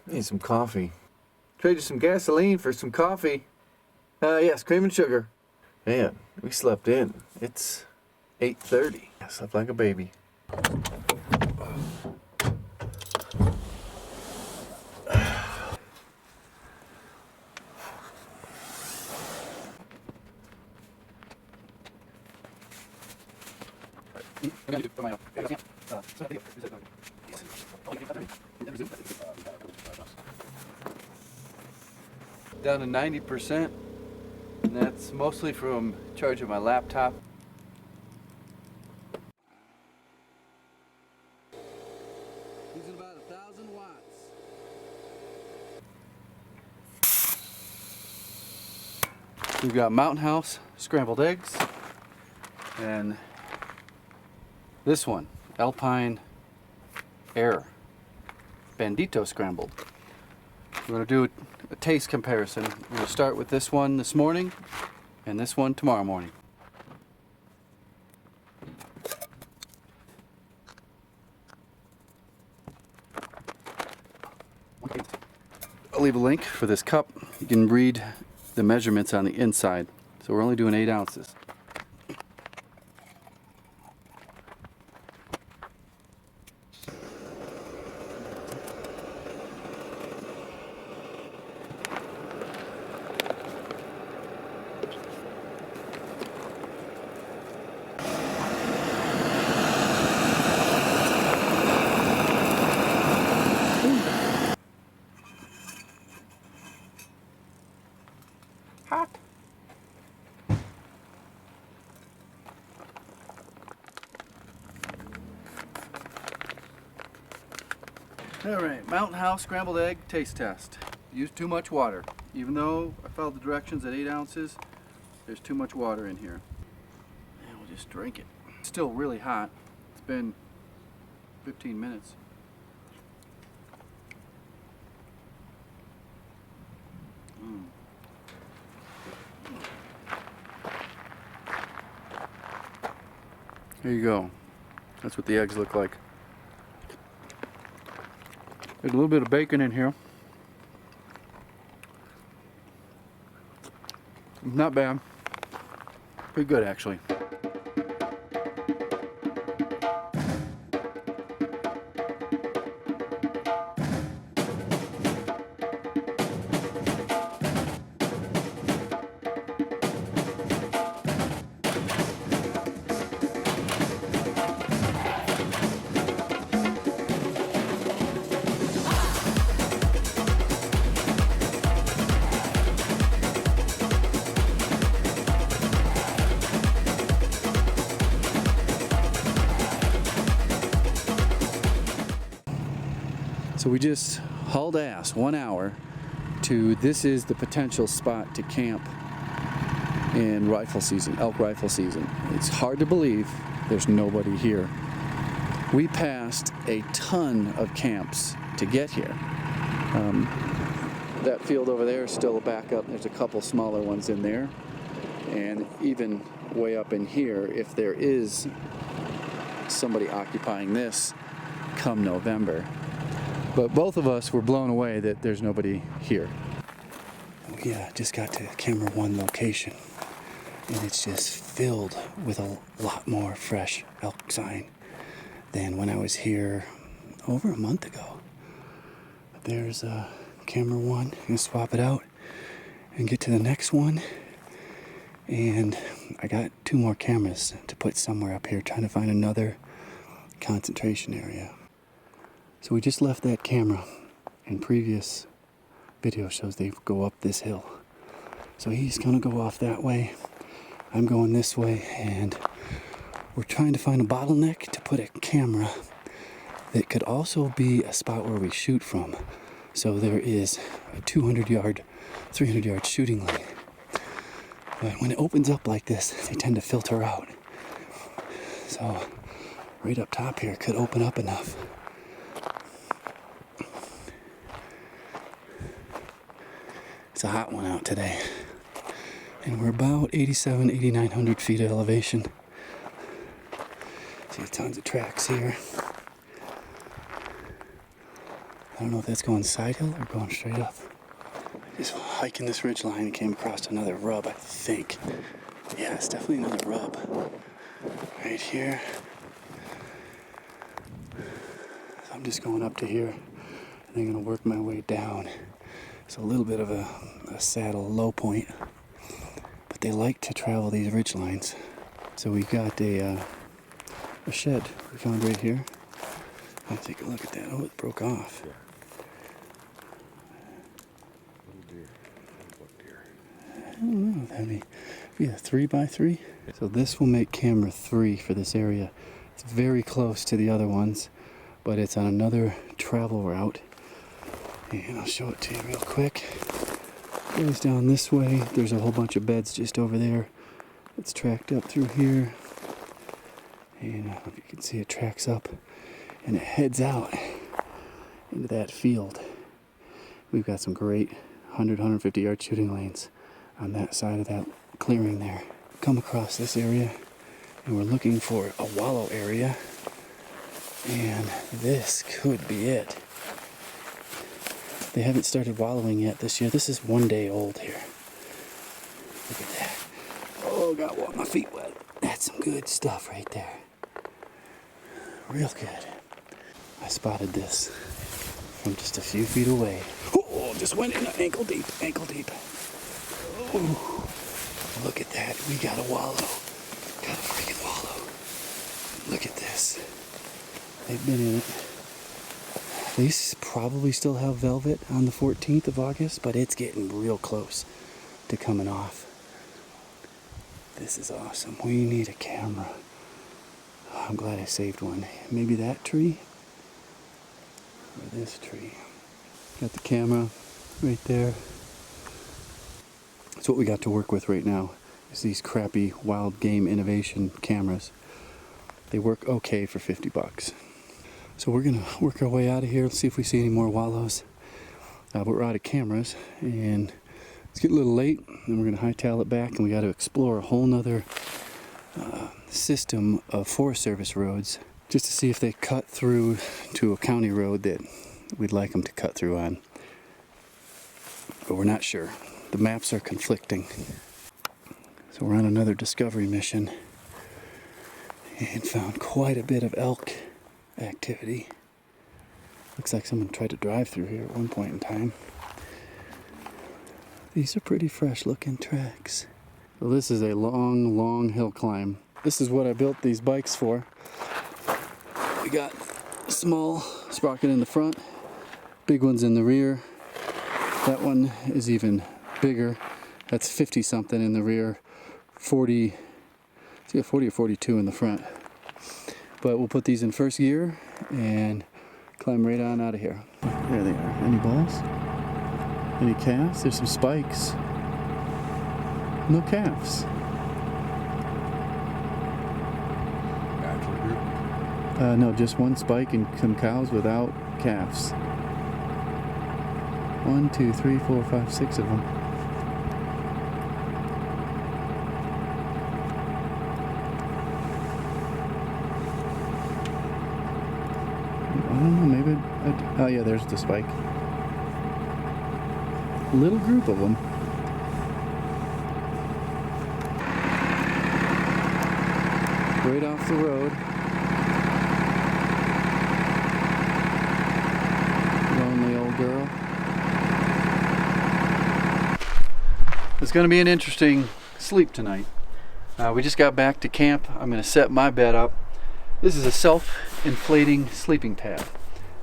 Need some coffee. Traded some gasoline for some coffee. Yes, cream and sugar. Man, we slept in. It's 8:30. I slept like a baby. Down to 90%, and that's mostly from charging my laptop. Using about 1,000 watts. We've got Mountain House scrambled eggs, and this one, Alpine Air Bandito scrambled. We're going to do a taste comparison. We're going to start with this one this morning and this one tomorrow morning. I'll leave a link for this cup. You can read the measurements on the inside. So we're only doing 8 ounces. Hot. Alright, Mountain House scrambled egg taste test. Used too much water. Even though I followed the directions at 8 ounces, there's too much water in here. And we'll just drink it. It's still really hot. It's been 15 minutes. There you go. That's what the eggs look like. There's a little bit of bacon in here. Not bad. Pretty good, actually. So we just hauled ass 1 hour to this is the potential spot to camp in rifle season, elk rifle season. It's hard to believe there's nobody here. We passed a ton of camps to get here. That field over there is still a backup. There's a couple smaller ones in there. And even way up in here, if there is somebody occupying this come November. But both of us were blown away that there's nobody here. We just got to camera 1 location, and it's just filled with a lot more fresh elk sign than when I was here over a month ago. There's camera 1. I'm gonna swap it out and get to the next one. And I got 2 more cameras to put somewhere up here, trying to find another concentration area. So we just left that camera, and previous video shows they go up this hill. So he's gonna go off that way. I'm going this way, and we're trying to find a bottleneck to put a camera that could also be a spot where we shoot from. So there is a 200-yard, 300-yard shooting lane. But when it opens up like this, they tend to filter out. So right up top here could open up enough. It's a hot one out today. And we're about 8,900 feet of elevation. See tons of tracks here. I don't know if that's going side hill or going straight up. Just hiking this ridge line and came across another rub, I think. Yeah, it's definitely another rub. Right here. So I'm just going up to here and I'm gonna work my way down. It's a little bit of a saddle low point, but they like to travel these ridge lines. So we've got a shed we found right here. I'll take a look at that. Oh, it broke off. Yeah. Little deer. I don't know. I mean, be a 3x3. So this will make camera 3 for this area. It's very close to the other ones, but it's on another travel route. And I'll show it to you real quick. It goes down this way. There's a whole bunch of beds just over there. It's tracked up through here. And if you can see, it tracks up and it heads out into that field. We've got some great 150 yard shooting lanes on that side of that clearing there. Come across this area and we're looking for a wallow area, and this could be it. They haven't started wallowing yet this year. This is 1 day old here. Look at that. Oh, got my feet wet. That's some good stuff right there. Real good. I spotted this from just a few feet away. Oh, just went in ankle deep, ankle deep. Oh, look at that. We got a wallow. Got a freaking wallow. Look at this. They've been in it. These probably still have velvet on the 14th of August, but it's getting real close to coming off. This is awesome. We need a camera. I'm glad I saved one. Maybe that tree or this tree. Got the camera right there. That's what we got to work with right now, is these crappy wild game innovation cameras. They work okay for 50 bucks. So we're gonna work our way out of here. Let's see if we see any more wallows. But we're out of cameras and it's getting a little late, and we're gonna hightail it back, and we got to explore a whole nother system of Forest Service roads just to see if they cut through to a county road that we'd like them to cut through on. But we're not sure. The maps are conflicting. So we're on another discovery mission and found quite a bit of elk activity. Looks like someone tried to drive through here at one point in time. These are pretty fresh looking tracks. Well, this is a long, long hill climb. This is what I built these bikes for. We got a small sprocket in the front, big ones in the rear. That one is even bigger. That's 50 something in the rear, 40, it's got 40 or 42 in the front. But we'll put these in first gear and climb right on out of here. There they are. Any balls? Any calves? There's some spikes. No calves. Bachelor group? No, just one spike and some cows without calves. 1, 2, 3, 4, 5, 6 of them. I don't know, maybe oh yeah, there's the spike. Little group of them. Right off the road. Lonely old girl. It's going to be an interesting sleep tonight. We just got back to camp. I'm going to set my bed up. This is a self-inflating sleeping pad.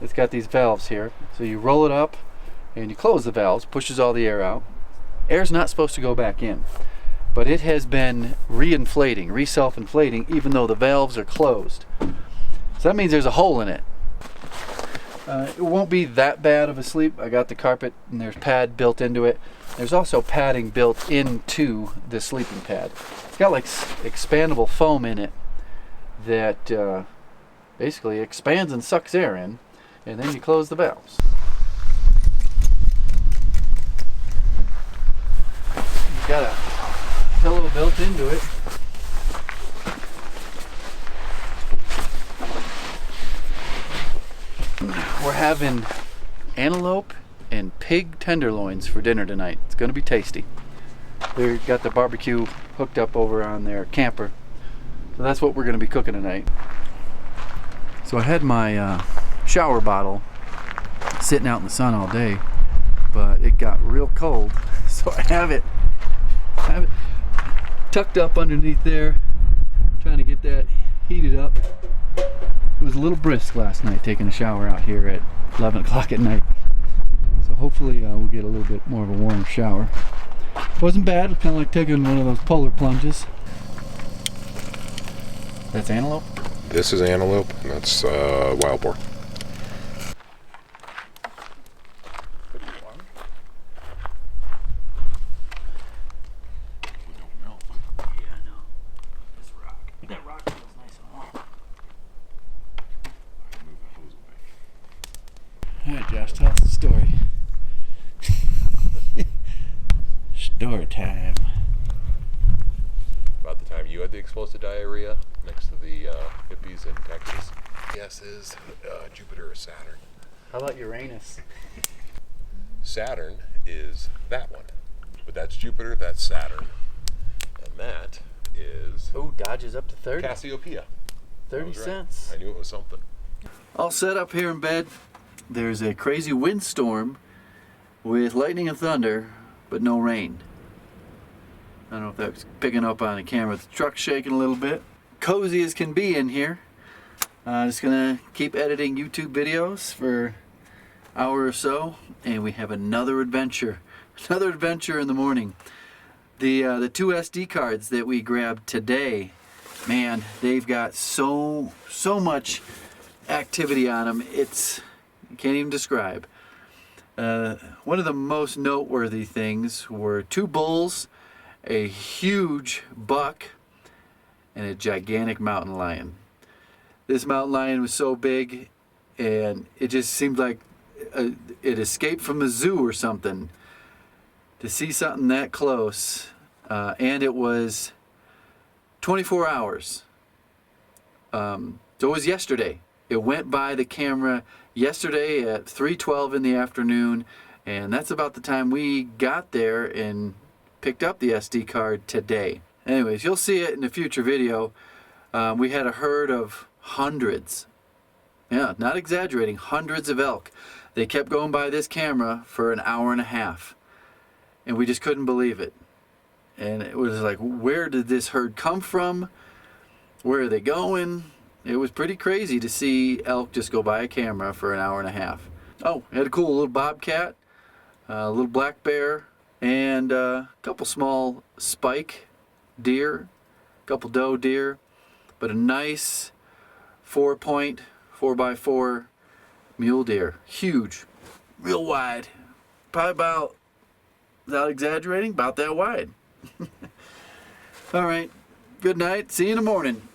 It's got these valves here. So you roll it up and you close the valves, pushes all the air out. Air's not supposed to go back in, but it has been re-inflating, self-inflating, even though the valves are closed. So that means there's a hole in it. It won't be that bad of a sleep. I got the carpet and there's pad built into it. There's also padding built into the sleeping pad. It's got like expandable foam in it that basically expands and sucks air in, and then you close the valves. It's got a pillow built into it. We're having antelope and pig tenderloins for dinner tonight. It's gonna be tasty. They've got the barbecue hooked up over on their camper. So that's what we're gonna be cooking tonight. So I had my shower bottle sitting out in the sun all day, but it got real cold. So I have it tucked up underneath there, trying to get that heated up. It was a little brisk last night taking a shower out here at 11 o'clock at night. So hopefully we'll get a little bit more of a warm shower. Wasn't bad, kind of like taking one of those polar plunges. That's antelope? This is antelope, and that's wild boar. Alright, Josh, tell us the story. Story time. About the time you had the explosive diarrhea next to the hippies in Texas. Guess is Jupiter or Saturn. How about Uranus? Saturn is that one. But that's Jupiter, that's Saturn. And that is Oh, Dodge is up to 30. Cassiopeia. 30 I was right. cents. I knew it was something. All set up here in bed. There's a crazy windstorm with lightning and thunder, but no rain. I don't know if that's picking up on the camera. The truck's shaking a little bit. Cozy as can be in here. Just gonna keep editing YouTube videos for an hour or so, and we have another adventure. Another adventure in the morning. The two SD cards that we grabbed today, man, they've got so much activity on them. I can't even describe. One of the most noteworthy things were 2 bulls, a huge buck, and a gigantic mountain lion. This mountain lion was so big, and it just seemed like it escaped from the zoo or something. To see something that close, and it was 24 hours. So it was yesterday. It went by the camera yesterday at 3:12 in the afternoon, and that's about the time we got there and picked up the SD card today. Anyways, you'll see it in a future video. We had a herd of hundreds, yeah, not exaggerating, hundreds of elk. They kept going by this camera for an hour and a half, and we just couldn't believe it. And it was like, where did this herd come from? Where are they going? It was pretty crazy to see elk just go by a camera for an hour and a half. Oh, had a cool little bobcat, a little black bear, and a couple small spike deer, a couple doe deer, but a nice 4-point 4x4 mule deer. Huge, real wide, probably about, without exaggerating, about that wide. All right, good night, see you in the morning.